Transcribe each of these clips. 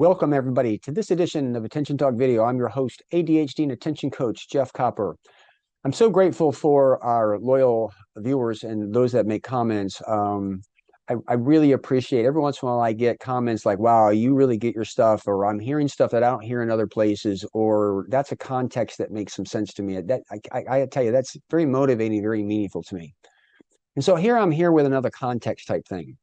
Welcome, everybody, to this edition of Attention Talk Video. I'm your host, ADHD and attention coach, 𝐓𝐘𝐒. I'm so grateful for our loyal viewers and those that make comments. I really appreciate every once in a while I get comments like, wow, you really get your stuff, or I'm hearing stuff that I don't hear in other places, or that's a context that makes some sense to me. I tell you, that's very motivating, very meaningful to me. And so I'm here with another context type thing.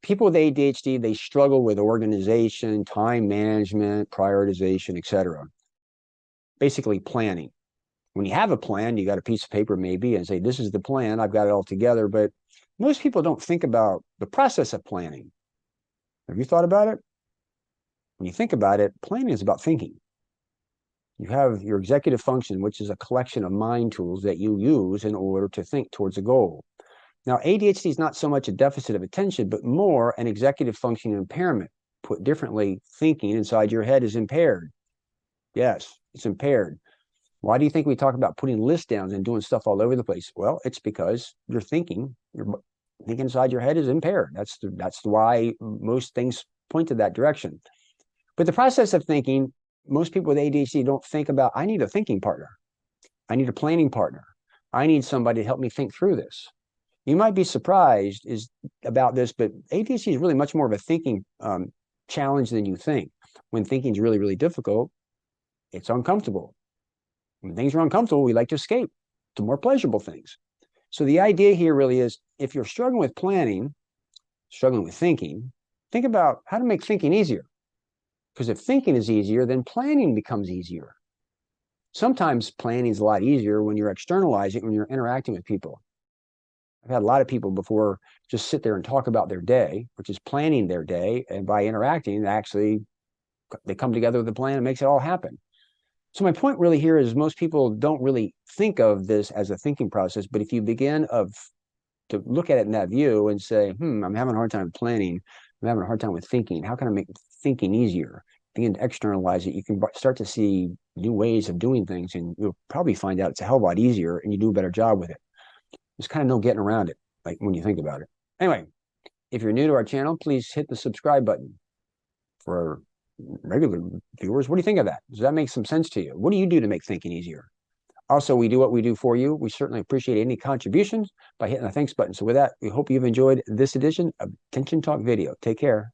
People with ADHD, they struggle with organization, time management, prioritization, etc. Basically planning. When you have a plan, you got a piece of paper maybe and say, this is the plan, I've got it all together. But most people don't think about the process of planning. Have you thought about it? When you think about it, planning is about thinking. You have your executive function, which is a collection of mind tools that you use in order to think towards a goal. Now, ADHD is not so much a deficit of attention, but more an executive function impairment. Put differently, thinking inside your head is impaired. Yes, it's impaired. Why do you think we talk about putting list downs and doing stuff all over the place? Well, it's because your thinking inside your head is impaired. That's why most things point to that direction. But the process of thinking, most people with ADHD don't think about, I need a thinking partner. I need a planning partner. I need somebody to help me think through this. You might be surprised about this, but ADHD is really much more of a thinking challenge than you think. When thinking is really, really difficult, it's uncomfortable. When things are uncomfortable, we like to escape to more pleasurable things. So the idea here really is, if you're struggling with planning, struggling with thinking, think about how to make thinking easier. Because if thinking is easier, then planning becomes easier. Sometimes planning is a lot easier when you're externalizing, when you're interacting with people. I've had a lot of people before just sit there and talk about their day, which is planning their day. And by interacting, they come together with a plan and makes it all happen. So my point really here is most people don't really think of this as a thinking process. But if you begin to look at it in that view and say, I'm having a hard time planning, I'm having a hard time with thinking, how can I make thinking easier? Begin to externalize it. You can start to see new ways of doing things, and you'll probably find out it's a hell of a lot easier and you do a better job with it. There's kind of no getting around it, like when you think about it. Anyway, if you're new to our channel, please hit the subscribe button. For our regular viewers, what do you think of that? Does that make some sense to you? What do you do to make thinking easier? Also, we do what we do for you. We certainly appreciate any contributions by hitting the thanks button. So with that, we hope you've enjoyed this edition of Attention Talk Video. Take care.